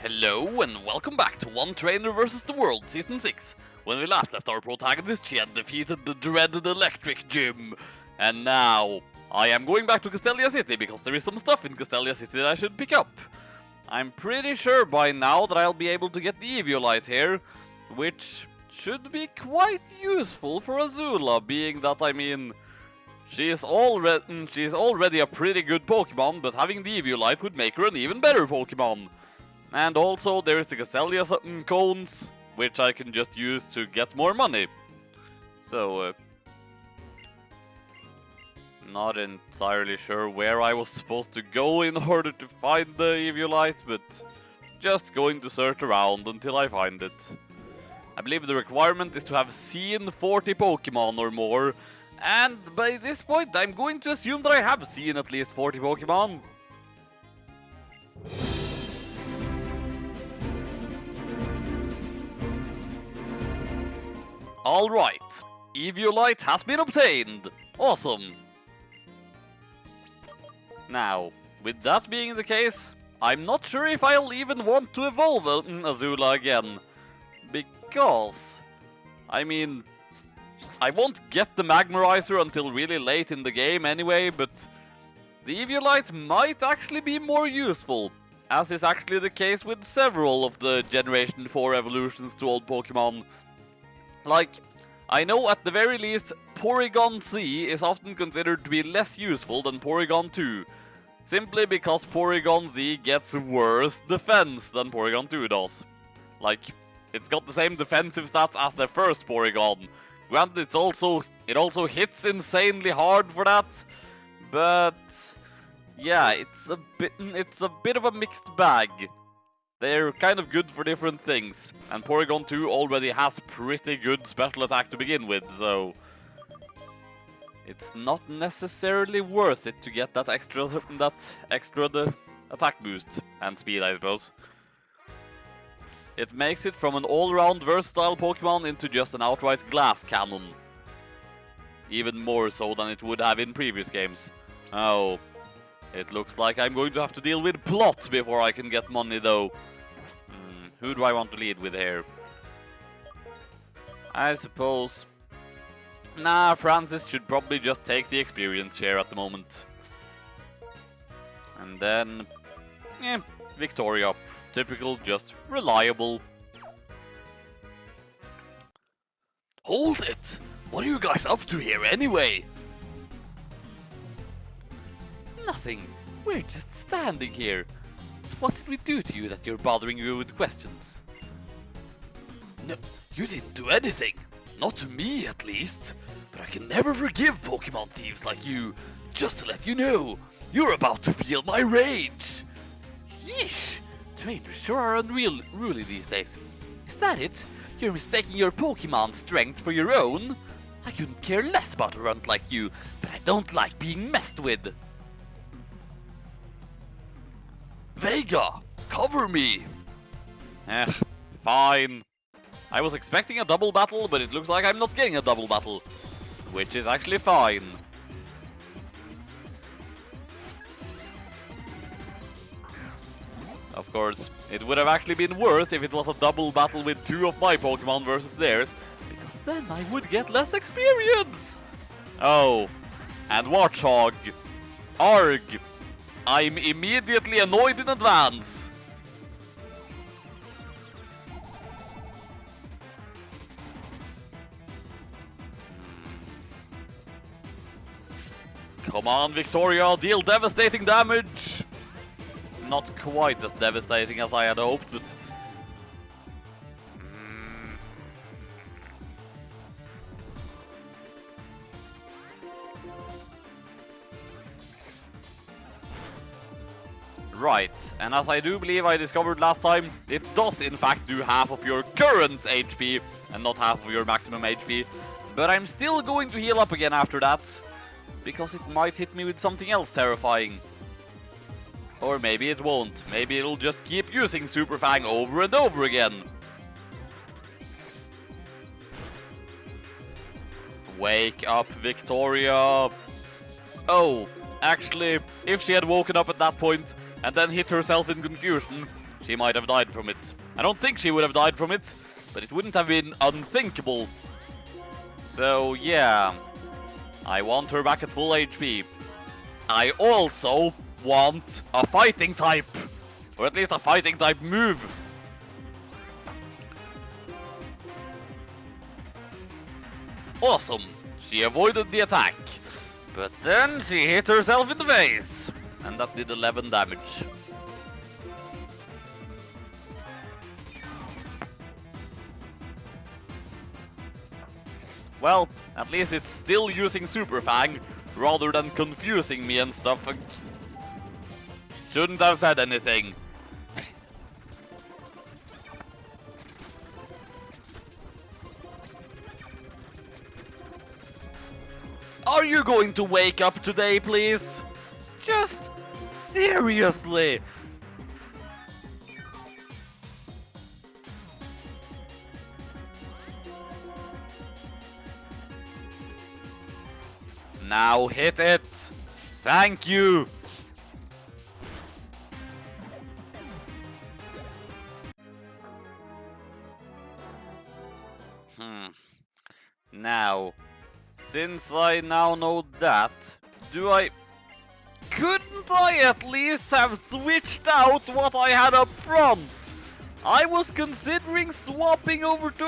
Hello and welcome back to One Trainer vs. the World Season 6. When we last left our protagonist, she had defeated the dreaded Electric Gym. And now, I am going back to Castelia City because there is some stuff in Castelia City that I should pick up. I'm pretty sure by now that I'll be able to get the Eviolite here, which should be quite useful for Azula, being that, she's already a pretty good Pokemon, but having the Eviolite would make her an even better Pokemon. And also, there is the Castelia cones, which I can just use to get more money. So, not entirely sure where I was supposed to go in order to find the Eviolite, but just going to search around until I find it. I believe the requirement is to have seen 40 Pokemon or more, and by this point I'm going to assume that I have seen at least 40 Pokemon. Alright, Eviolite has been obtained! Awesome! Now, with that being the case, I'm not sure if I'll even want to evolve Azula again. Because, I won't get the Magmarizer until really late in the game anyway, but the Eviolite might actually be more useful, as is actually the case with several of the Generation 4 evolutions to old Pokemon. Like, I know at the very least, Porygon Z is often considered to be less useful than Porygon 2, simply because Porygon Z gets worse defense than Porygon 2 does. Like, it's got the same defensive stats as the first Porygon. Granted, it also hits insanely hard for that, but yeah, it's a bit of a mixed bag. They're kind of good for different things, and Porygon 2 already has pretty good special attack to begin with, so it's not necessarily worth it to get that extra attack boost and speed, I suppose. It makes it from an all-round versatile Pokemon into just an outright glass cannon. Even more so than it would have in previous games. Oh, it looks like I'm going to have to deal with plot before I can get money though. Who do I want to lead with here? I suppose... Nah, Francis should probably just take the experience share at the moment. And then... Victoria. Typical, just reliable. Hold it! What are you guys up to here anyway? Nothing. We're just standing here. What did we do to you that you're bothering you with questions? No, you didn't do anything. Not to me, at least. But I can never forgive Pokemon thieves like you. Just to let you know, you're about to feel my rage. Yeesh! Trainers sure are unruly these days. Is that it? You're mistaking your Pokemon strength for your own? I couldn't care less about a runt like you, but I don't like being messed with. Vega, cover me! Fine. I was expecting a double battle, but it looks like I'm not getting a double battle. Which is actually fine. Of course, it would have actually been worse if it was a double battle with two of my Pokemon versus theirs, because then I would get less experience! Oh, and Warthog. Arg! I'm immediately annoyed in advance! Come on, Victoria, deal devastating damage! Not quite as devastating as I had hoped, but... Right, and as I do believe I discovered last time, it does in fact do half of your current HP, and not half of your maximum HP. But I'm still going to heal up again after that, because it might hit me with something else terrifying. Or maybe it won't. Maybe it'll just keep using Super Fang over and over again. Wake up, Victoria. Oh, actually, if she had woken up at that point and then hit herself in confusion, she might have died from it. I don't think she would have died from it, but it wouldn't have been unthinkable. So yeah, I want her back at full HP. I also want a fighting type, or at least a fighting type move. Awesome, she avoided the attack, but then she hit herself in the face, and that did 11 damage. Well, at least it's still using Super Fang, rather than confusing me and stuff. Shouldn't have said anything. Are you going to wake up today, please? Just seriously. Now hit it! Thank you! Now, since I now know that, couldn't I at least have switched out what I had up front? I was considering swapping over to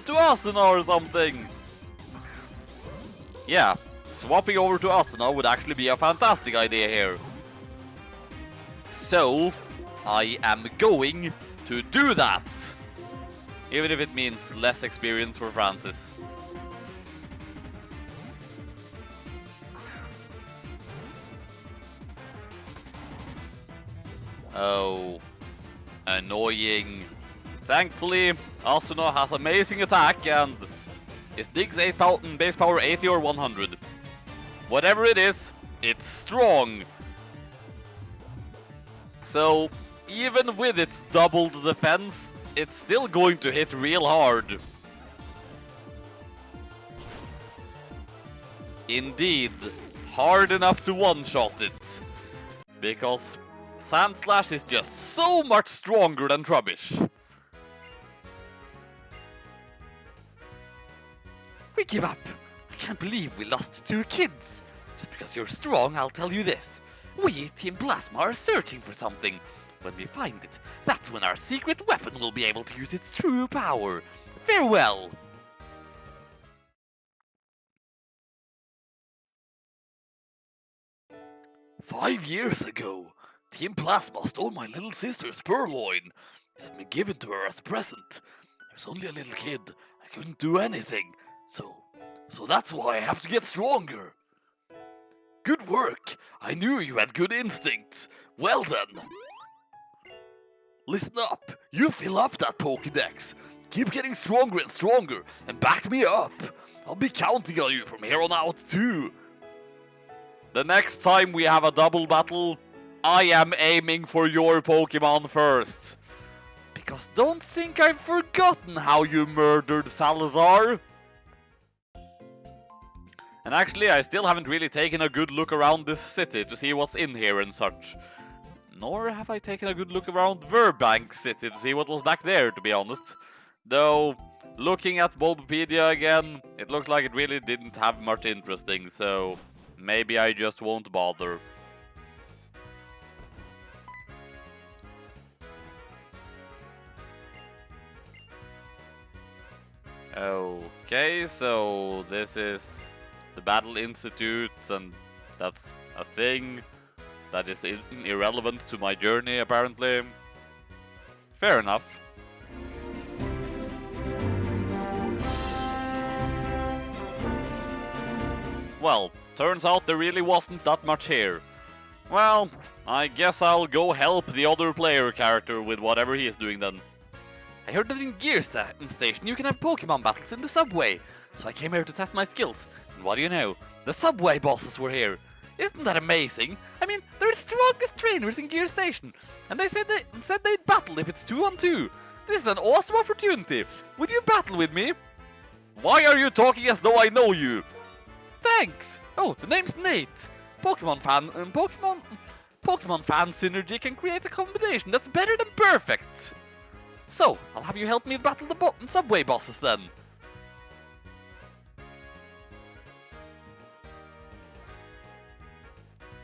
Asuna or something. Yeah. Swapping over to Asuna would actually be a fantastic idea here. So, I am going to do that. Even if it means less experience for Francis. Oh, annoying. Thankfully, Asuna has amazing attack and is Dig's base power 80 or 100. Whatever it is, it's strong. So, even with its doubled defense, it's still going to hit real hard. Indeed, hard enough to one-shot it. Because Sand Slash is just so much stronger than Trubbish. We give up. I can't believe we lost 2 kids. Just because you're strong, I'll tell you this. We, Team Plasma, are searching for something. When we find it, that's when our secret weapon will be able to use its true power. Farewell! "5 years ago, Team Plasma stole my little sister's purloin. It had been given to her as a present. I was only a little kid. I couldn't do anything. So that's why I have to get stronger." "Good work! I knew you had good instincts. Well then. Listen up. You fill up that Pokédex. Keep getting stronger and stronger, and back me up. I'll be counting on you from here on out too. The next time we have a double battle, I am aiming for your Pokemon first. Because don't think I've forgotten how you murdered Salazar. And actually, I still haven't really taken a good look around this city to see what's in here and such. Nor have I taken a good look around Verbank City to see what was back there, to be honest. Though, looking at Bulbapedia again, it looks like it really didn't have much interesting, so maybe I just won't bother. Okay, so this is the Battle Institute, and that's a thing that is irrelevant to my journey, apparently. Fair enough. Well, turns out there really wasn't that much here. Well, I guess I'll go help the other player character with whatever he is doing then. I heard that in Gear Station you can have Pokemon battles in the subway, so I came here to test my skills. And what do you know? The subway bosses were here. Isn't that amazing? I mean, they're the strongest trainers in Gear Station, and they said they'd battle if it's 2-on-2. This is an awesome opportunity. Would you battle with me? Why are you talking as though I know you? Thanks. Oh, the name's Nate. Pokemon fan. Pokemon fan synergy can create a combination that's better than perfect. So, I'll have you help me battle the subway bosses then.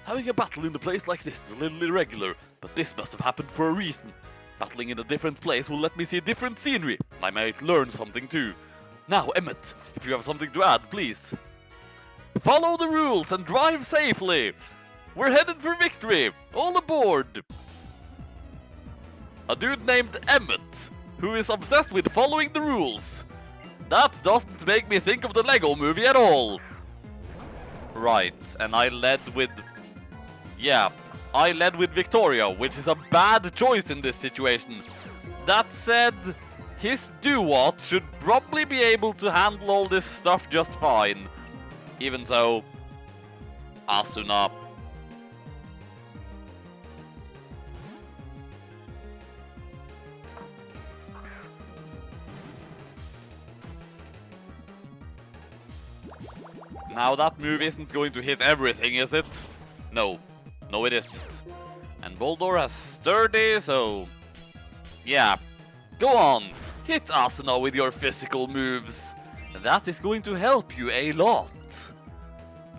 Having a battle in a place like this is a little irregular, but this must have happened for a reason. Battling in a different place will let me see different scenery. I might learn something too. Now, Emmett, if you have something to add, please. Follow the rules and drive safely! We're headed for victory! All aboard! A dude named Emmett, who is obsessed with following the rules. That doesn't make me think of the Lego movie at all. Right, and I led with... Yeah, I led with Victoria, which is a bad choice in this situation. That said, his do-what should probably be able to handle all this stuff just fine. Even so, Asuna. Now that move isn't going to hit everything, is it? No. No, it isn't. And Boldor has sturdy, so... Yeah. Go on. Hit Asuna with your physical moves. That is going to help you a lot.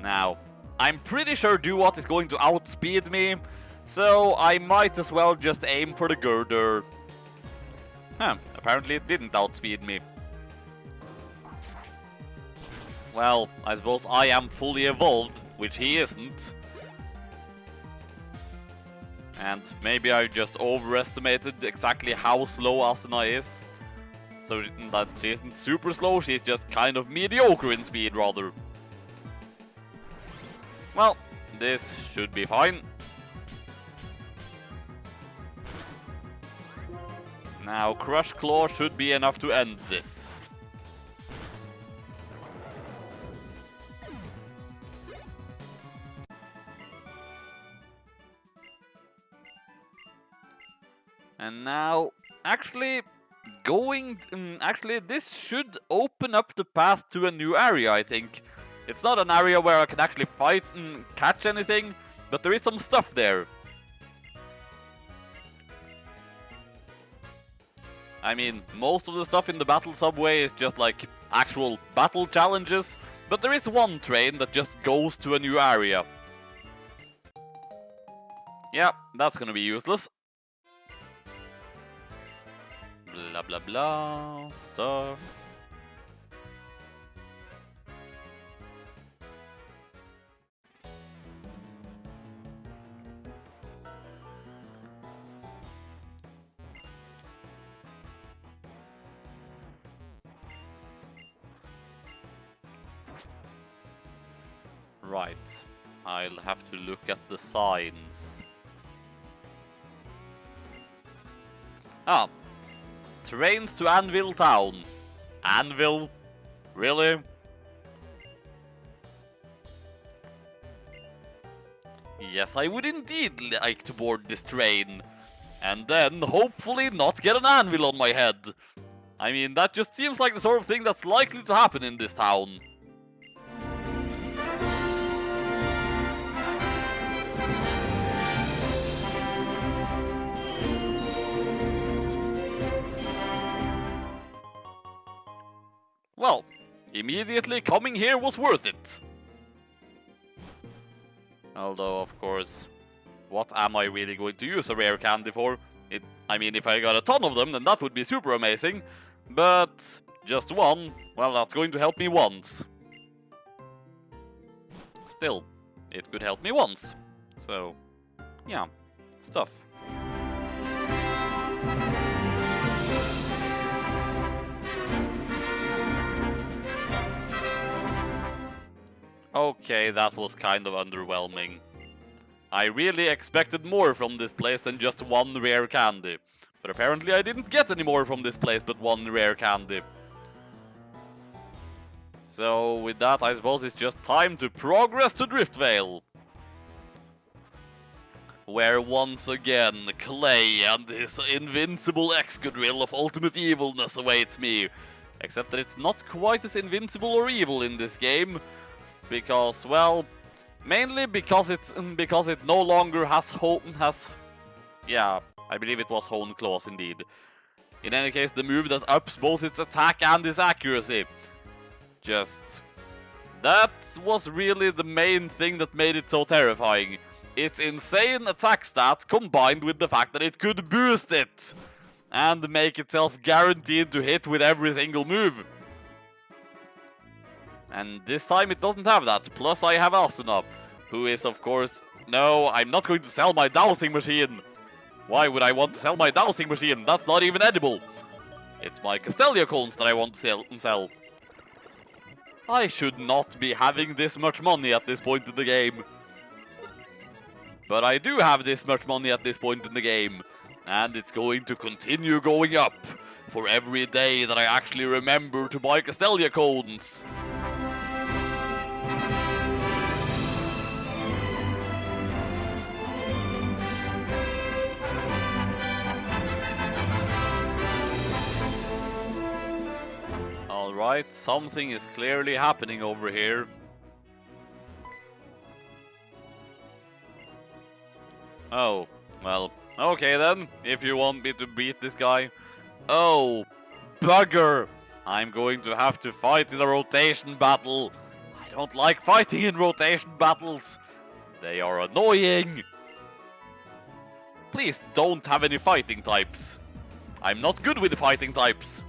Now, I'm pretty sure Do-What is going to outspeed me, so I might as well just aim for the girder. Huh, apparently it didn't outspeed me. Well, I suppose I am fully evolved, which he isn't. And maybe I just overestimated exactly how slow Asuna is. So that she isn't super slow, she's just kind of mediocre in speed, rather. Well, this should be fine. Now, Crush Claw should be enough to end this. And now, actually, this should open up the path to a new area, I think. It's not an area where I can actually fight and catch anything, but there is some stuff there. I mean, most of the stuff in the battle subway is just like actual battle challenges, but there is one train that just goes to a new area. Yeah, that's gonna be useless. Blah blah blah stuff. Right, I'll have to look at the signs. Ah, trains to Anvil Town. Anvil? Really? Yes, I would indeed like to board this train. And then, hopefully, not get an anvil on my head. I mean, that just seems like the sort of thing that's likely to happen in this town. Well, immediately coming here was worth it. Although, of course, what am I really going to use a rare candy for? I mean, if I got a ton of them, then that would be super amazing. But just one, well, that's going to help me once. Still, it could help me once. So, yeah, stuff. Okay, that was kind of underwhelming. I really expected more from this place than just one rare candy. But apparently I didn't get any more from this place but one rare candy. So with that, I suppose it's just time to progress to Driftvale. Where once again, Clay and his invincible Excadrill of ultimate evilness awaits me. Except that it's not quite as invincible or evil in this game. Because, well, Mainly because it no longer has yeah, I believe it was Hone Clause indeed. In any case, the move that ups both its attack and its accuracy. That was really the main thing that made it so terrifying. Its insane attack stat combined with the fact that it could boost it and make itself guaranteed to hit with every single move. And this time it doesn't have that, plus I have Asuna, who is of course... No, I'm not going to sell my dowsing machine! Why would I want to sell my dowsing machine? That's not even edible! It's my Castelia cones that I want to sell. I should not be having this much money at this point in the game. But I do have this much money at this point in the game. And it's going to continue going up for every day that I actually remember to buy Castelia cones. Alright, something is clearly happening over here. Oh, well, okay then, if you want me to beat this guy. Oh, bugger! I'm going to have to fight in a rotation battle. I don't like fighting in rotation battles. They are annoying. Please don't have any fighting types. I'm not good with fighting types.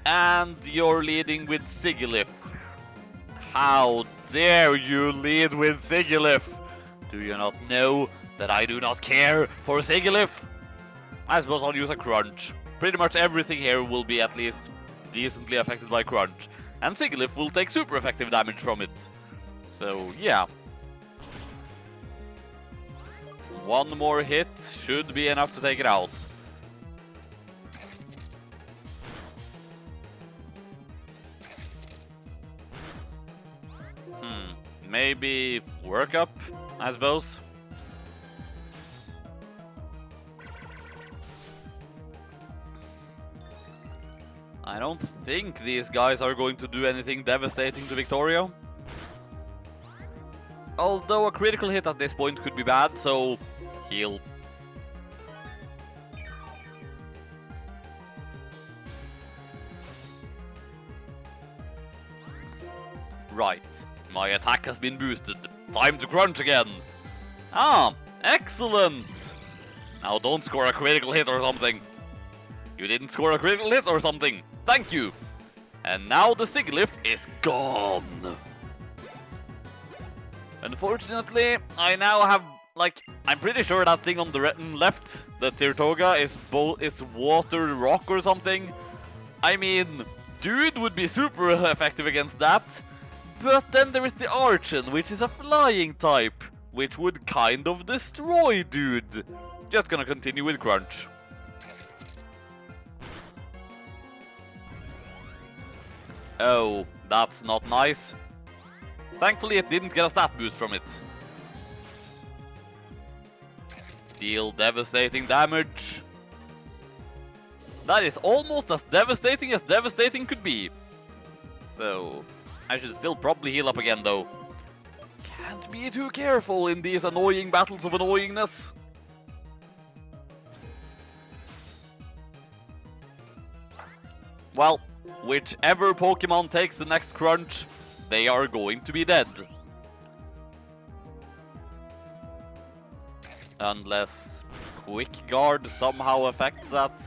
And you're leading with Sigilyph. How dare you lead with Sigilyph? Do you not know that I do not care for Sigilyph? I suppose I'll use a Crunch. Pretty much everything here will be at least decently affected by Crunch. And Sigilyph will take super effective damage from it. So, yeah. One more hit should be enough to take it out. Maybe work up, I suppose. I don't think these guys are going to do anything devastating to Victoria. Although a critical hit at this point could be bad, so heal. Right. My attack has been boosted. Time to crunch again. Ah, excellent. Now don't score a critical hit or something. You didn't score a critical hit or something. Thank you. And now the Sigilyph is gone. Unfortunately, I now have, like, I'm pretty sure that thing on the left, the Tirtoga, is water rock or something. I mean, Dude would be super effective against that. But then there is the Archon, which is a flying type, which would kind of destroy Dude. Just gonna continue with Crunch. Oh, that's not nice. Thankfully it didn't get a stat boost from it. Deal devastating damage. That is almost as devastating could be. So... I should still probably heal up again, though. Can't be too careful in these annoying battles of annoyingness. Well, whichever Pokemon takes the next crunch, they are going to be dead. Unless Quick Guard somehow affects that.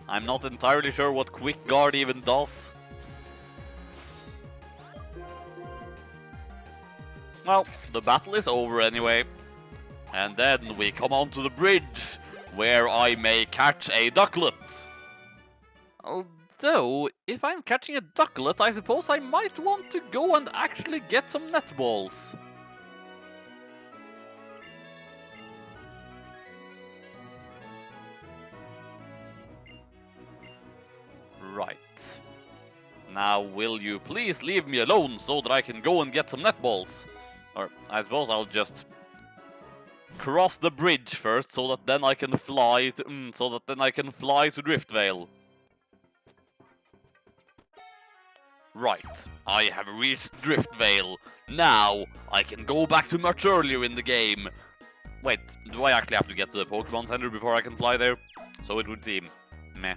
I'm not entirely sure what Quick Guard even does. Well, the battle is over anyway. And then we come onto the bridge, where I may catch a Ducklet. Although, if I'm catching a Ducklet, I suppose I might want to go and actually get some netballs. Right. Now, will you please leave me alone so that I can go and get some netballs? Or, I suppose I'll just cross the bridge first, so that then I can fly to, Driftvale. Right, I have reached Driftvale. Now, I can go back to much earlier in the game. Wait, do I actually have to get to the Pokemon Center before I can fly there? So it would seem. Meh.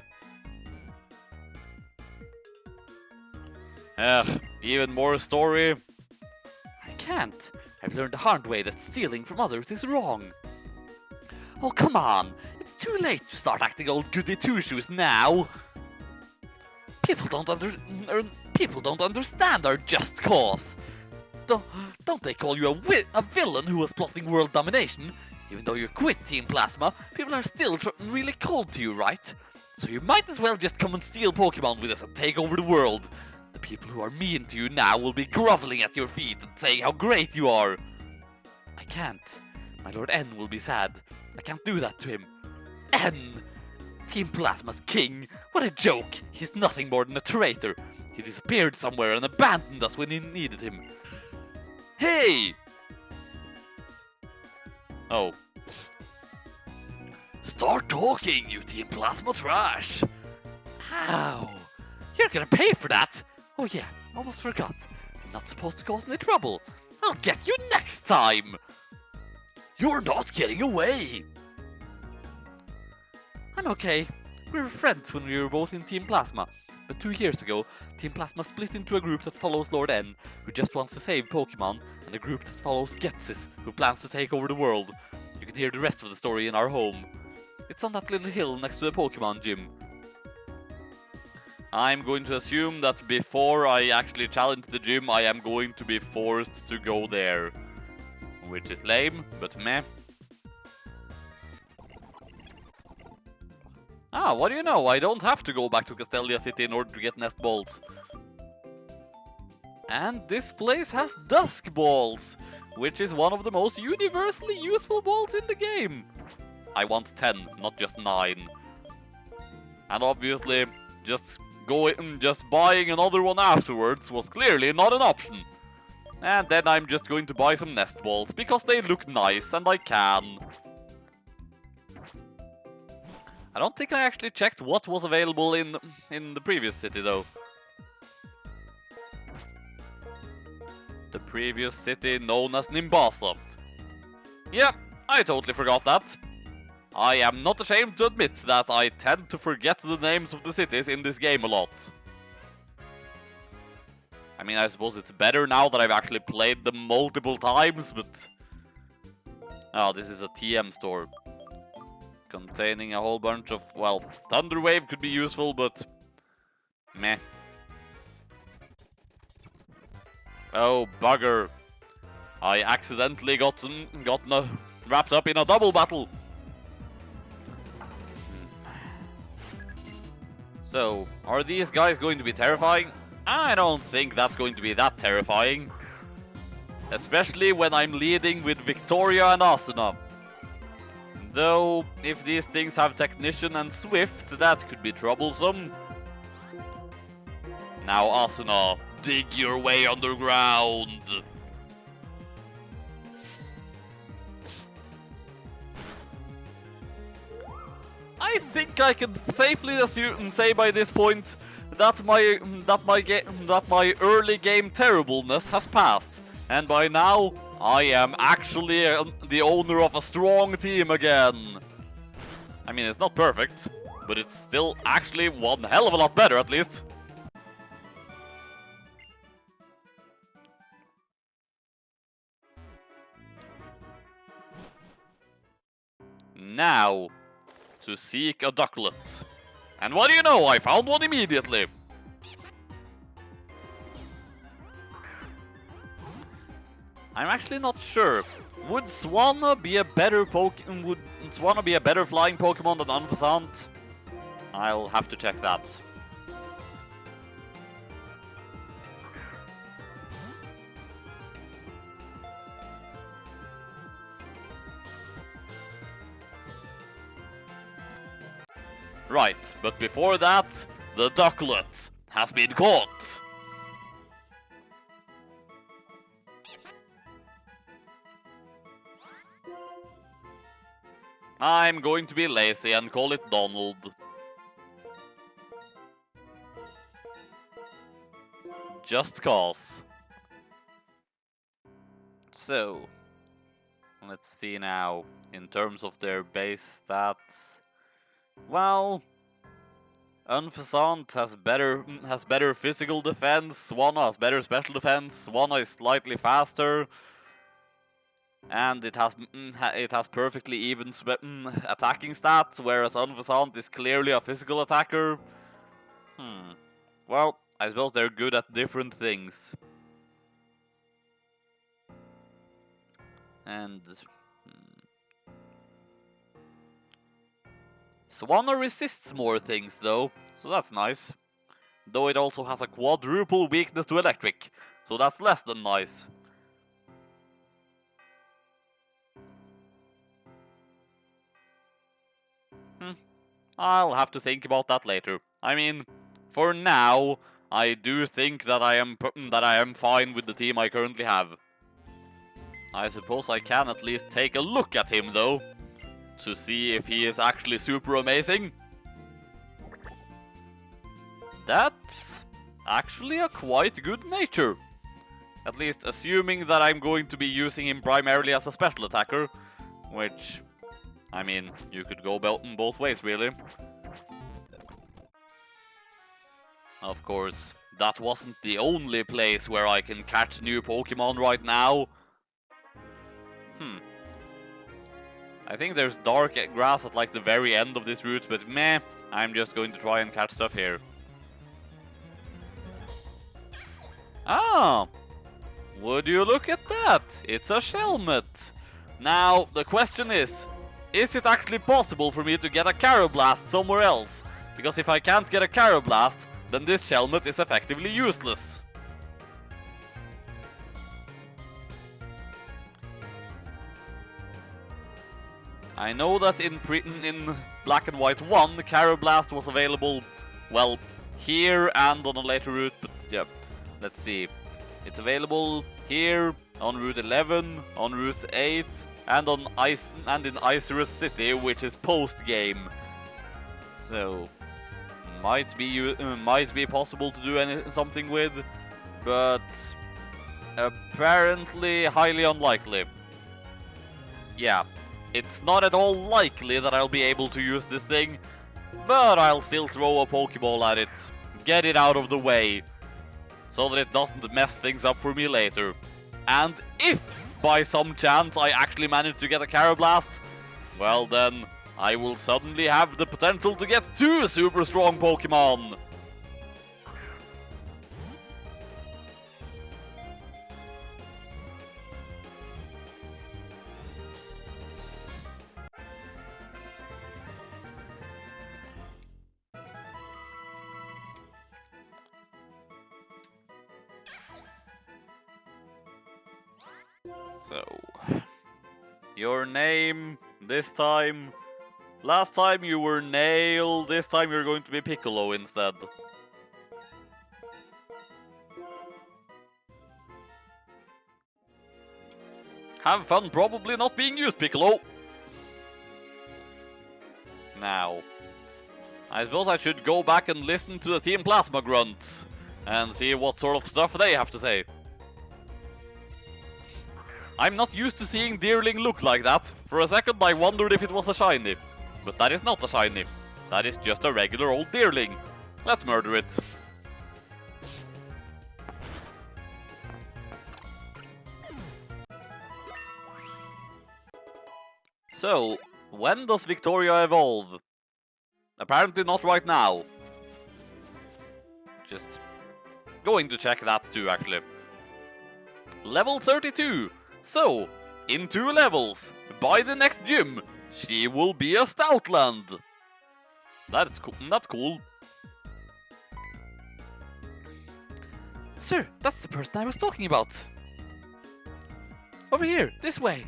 Even more story. I can't. I've learned the hard way that stealing from others is wrong. Oh, come on. It's too late to start acting old goody two-shoes now. People don't understand our just cause. Don't they call you a villain who was plotting world domination? Even though you quit Team Plasma, people are still really cold to you, right? So you might as well just come and steal Pokemon with us and take over the world. The people who are mean to you now will be groveling at your feet and saying how great you are. I can't. My Lord N will be sad. I can't do that to him. N! Team Plasma's king? What a joke! He's nothing more than a traitor. He disappeared somewhere and abandoned us when we needed him. Hey! Oh. Start talking, you Team Plasma trash! How? You're gonna pay for that? Oh yeah, almost forgot. You're not supposed to cause any trouble. I'll get you next time! You're not getting away! I'm okay. We were friends when we were both in Team Plasma. But 2 years ago, Team Plasma split into a group that follows Lord N, who just wants to save Pokemon, and a group that follows Getsis, who plans to take over the world. You can hear the rest of the story in our home. It's on that little hill next to the Pokemon gym. I'm going to assume that before I actually challenge the gym, I am going to be forced to go there. Which is lame, but meh. Ah, what do you know? I don't have to go back to Castelia City in order to get nest balls. And this place has dusk balls, which is one of the most universally useful balls in the game. I want 10, not just 9. And obviously, just buying another one afterwards was clearly not an option. And then I'm just going to buy some nest balls, because they look nice and I can. I don't think I actually checked what was available in the previous city though. The previous city known as Nimbasa. Yeah, I totally forgot that. I am not ashamed to admit that I tend to forget the names of the cities in this game a lot. I mean, I suppose it's better now that I've actually played them multiple times, but... Oh, this is a TM store. Containing a whole bunch of, well, Thunder Wave could be useful, but meh. Oh, bugger. I accidentally got wrapped up in a double battle. So, are these guys going to be terrifying? I don't think that's going to be that terrifying. Especially when I'm leading with Victoria and Asuna. Though, if these things have Technician and Swift, that could be troublesome. Now, Asuna, dig your way underground! I think I can safely say by this point that my early game terribleness has passed, and by now I am actually the owner of a strong team again. I mean, it's not perfect, but it's still actually one hell of a lot better, at least. Now, to seek a ducklet. And what do you know, I found one immediately. I'm actually not sure. Would Swanna be a better flying Pokemon than Unfazant? I'll have to check that. Right, but before that, the ducklet has been caught. I'm going to be lazy and call it Donald. Just cause. So, let's see now, in terms of their base stats. Well, Unfazant has better physical defense, Swanna has better special defense, Swanna is slightly faster, and it has perfectly even attacking stats, whereas Unfazant is clearly a physical attacker. Well, I suppose they're good at different things. And Swanna resists more things though, so that's nice. Though it also has a quadruple weakness to electric, so that's less than nice. I'll have to think about that later. I mean, for now, I do think that I am fine with the team I currently have. I suppose I can at least take a look at him though, to see if he is actually super amazing. That's actually a quite good nature. At least assuming that I'm going to be using him primarily as a special attacker, which, I mean, you could go both ways really. Of course, that wasn't the only place where I can catch new Pokemon right now. I think there's dark grass at like the very end of this route, but meh, I'm just going to try and catch stuff here. Ah! Would you look at that? It's a Shelmet. Now, the question is it actually possible for me to get a Karrablast somewhere else? Because if I can't get a Karrablast, then this Shelmet is effectively useless. I know that in Black and White 1, Karrablast was available, well, here and on a later route, but yeah, let's see. It's available here, on Route 11, on Route 8, and in Isurus City, which is post-game. So, might be possible to do something with, but apparently highly unlikely. Yeah. It's not at all likely that I'll be able to use this thing, but I'll still throw a Pokeball at it, get it out of the way, so that it doesn't mess things up for me later. And if, by some chance, I actually manage to get a Karrablast, well then, I will suddenly have the potential to get 2 super strong Pokemon! So, your name this time. Last time you were Nail, this time you're going to be Piccolo instead. Have fun probably not being used, Piccolo. Now, I suppose I should go back and listen to the Team Plasma grunts and see what sort of stuff they have to say. I'm not used to seeing Deerling look like that. For a second I wondered if it was a shiny. But that is not a shiny. That is just a regular old Deerling. Let's murder it. So, when does Victoria evolve? Apparently not right now. Just going to check that too, actually. Level 32! So, in 2 levels, by the next gym, she will be a Stoutland! That's cool. Sir, that's the person I was talking about. Over here, this way.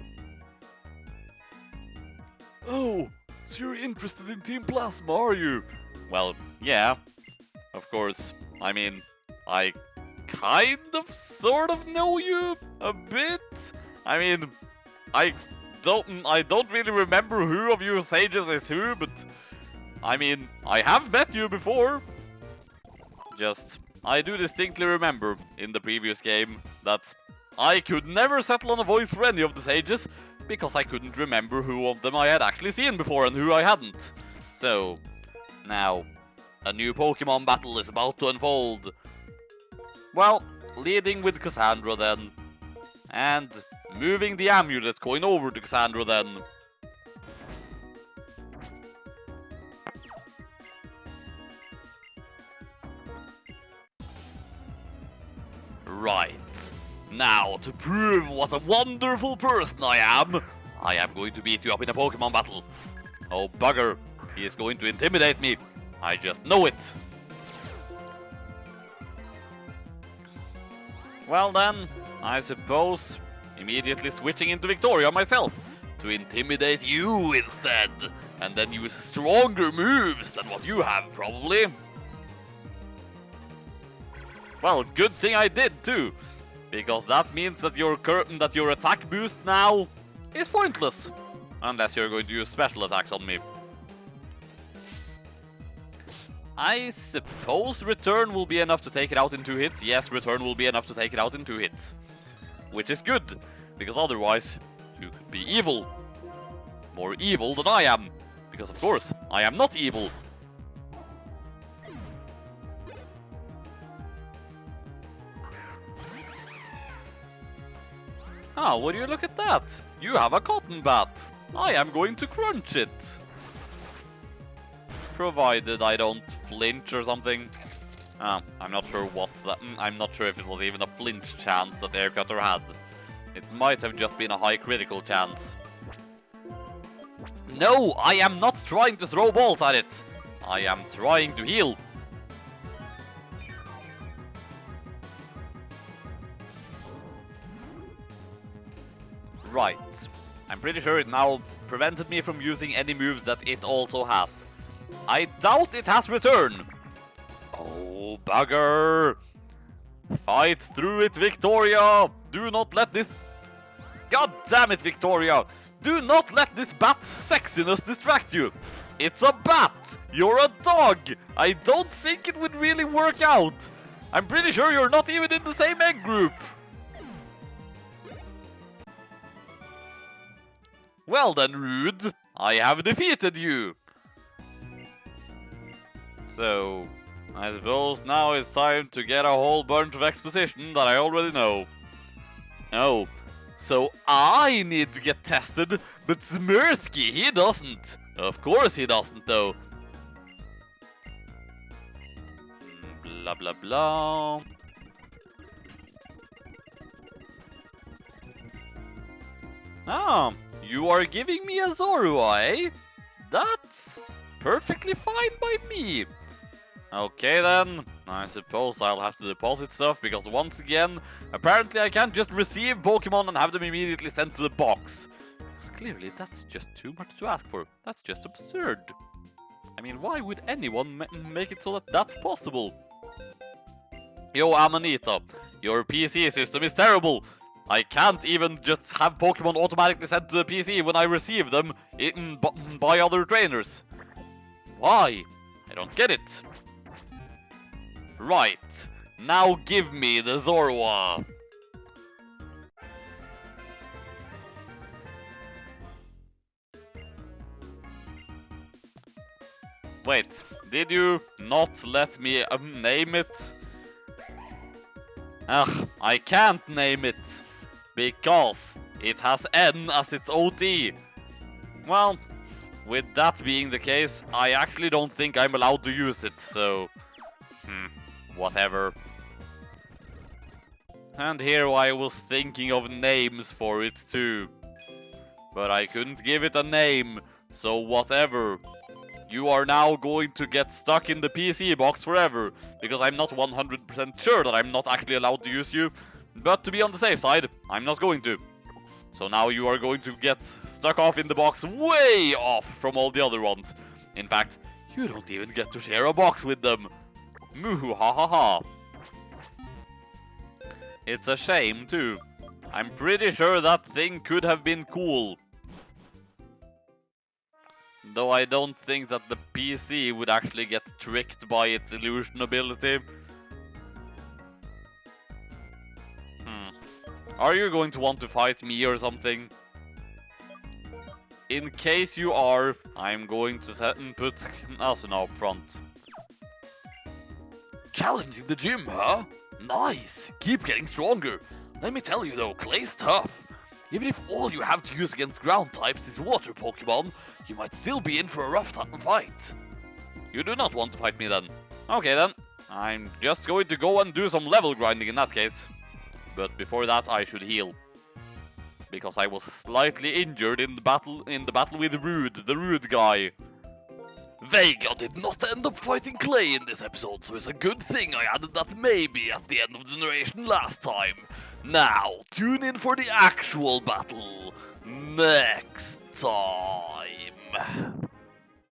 Oh, so you're interested in Team Plasma, are you? Well, yeah, of course. I mean, I kind of, sort of know you a bit. I mean, I don't really remember who of you sages is who, but I mean, I have met you before. Just I do distinctly remember in the previous game that I could never settle on a voice for any of the sages because I couldn't remember who of them I had actually seen before and who I hadn't. So, now, a new Pokemon battle is about to unfold. Well, leading with Cassandra then. And moving the amulet coin over to Cassandra then. Right. Now, to prove what a wonderful person I am going to beat you up in a Pokemon battle. Oh, bugger. He is going to intimidate me. I just know it. Well then, I suppose immediately switching into Victoria myself to intimidate you instead, and then use stronger moves than what you have, probably. Well, good thing I did too, because that means that your attack boost now is pointless, unless you're going to use special attacks on me. I suppose return will be enough to take it out in 2 hits. Yes, return will be enough to take it out in 2 hits. Which is good, because otherwise you could be evil. More evil than I am, because of course, I am not evil. Ah, would you look at that? You have a cotton bat. I am going to crunch it. Provided I don't flinch or something. I'm not sure what that... I'm not sure if it was even a flinch chance that Air Cutter had. It might have just been a high critical chance. No, I am not trying to throw balls at it. I am trying to heal. Right. I'm pretty sure it now prevented me from using any moves that it also has. I doubt it has return. Oh, bugger. Fight through it, Victoria. Do not let this... God damn it, Victoria. Do not let this bat's sexiness distract you. It's a bat. You're a dog. I don't think it would really work out. I'm pretty sure you're not even in the same egg group. Well then, Rude. I have defeated you. So, I suppose now it's time to get a whole bunch of exposition that I already know. Oh, so I need to get tested, but Smirsky, he doesn't. Of course he doesn't, though. Blah, blah, blah. Ah, you are giving me a Zorua, eh? That's perfectly fine by me. Okay then, I suppose I'll have to deposit stuff, because once again, apparently I can't just receive Pokemon and have them immediately sent to the box. Because clearly that's just too much to ask for. That's just absurd. I mean, why would anyone make it so that that's possible? Yo, Amanita, your PC system is terrible. I can't even just have Pokemon automatically sent to the PC when I receive them by other trainers. Why? I don't get it. Right, now give me the Zorua. Wait, did you not let me name it? Ugh, I can't name it, because it has N as its OT. Well, with that being the case, I actually don't think I'm allowed to use it, so... whatever. And here I was thinking of names for it too. But I couldn't give it a name, so whatever. You are now going to get stuck in the PC box forever, because I'm not 100% sure that I'm not actually allowed to use you. But to be on the safe side, I'm not going to. So now you are going to get stuck off in the box way off from all the other ones. In fact, you don't even get to share a box with them. Moo ha ha ha. It's a shame too. I'm pretty sure that thing could have been cool. Though I don't think that the PC would actually get tricked by its illusion ability. Are you going to want to fight me or something? In case you are, I'm going to set and put Asuna up front. Challenging the gym, huh? Nice! Keep getting stronger. Let me tell you though, Clay's tough. Even if all you have to use against ground types is water Pokemon, you might still be in for a rough fight. You do not want to fight me then. Okay then. I'm just going to go and do some level grinding in that case. But before that I should heal. Because I was slightly injured in the battle with Rude, the Rude guy. Vega did not end up fighting Clay in this episode, so it's a good thing I added that maybe at the end of the narration last time. Now, tune in for the actual battle next time.